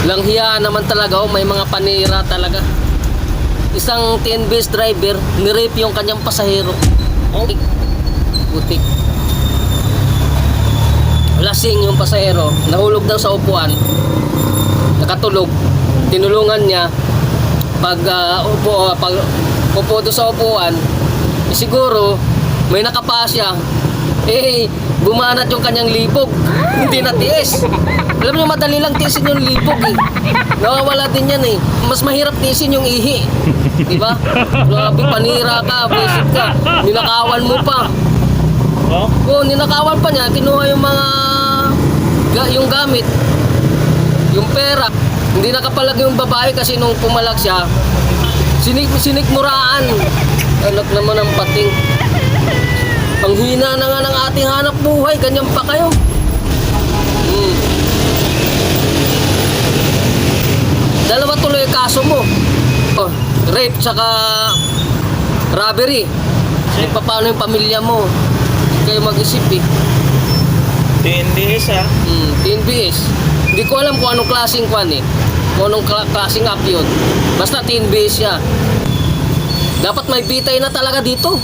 Langhiya naman talaga, oh, may mga panira talaga. Isang TNBS driver, nirape yung kanyang pasahero. Putik. Putik. Lasing yung pasahero, nahulog daw sa upuan, nakatulog. Tinulungan niya pag upo doon sa upuan, siguro may nakapasya, bumanat yung kanyang libog, hindi natiis. Alam niyo, madali lang tiisin yung libog eh. Nawawala din yan eh. Mas mahirap tiisin yung ihi, diba? Grabe, panira ka, visit ka, ninakawan mo pa. Oo, ninakawan pa niya, kinuha yung yung gamit, yung pera. Hindi nakapalag yung babae kasi nung pumalag siya, sinikmuraan. Anak naman ang pating. Ang hina na nga ng ating hanap buhay, ganyan pa kayo. Dalawa tuloy yung kaso mo. Oh, rape tsaka robbery. Paano yung pamilya mo? Kayo mag-isip eh. TNBS TNBS. Hindi ko alam kung anong klaseng kwan eh. Kung anong klaseng app yun. Basta TNBS siya. Dapat may bitay na talaga dito.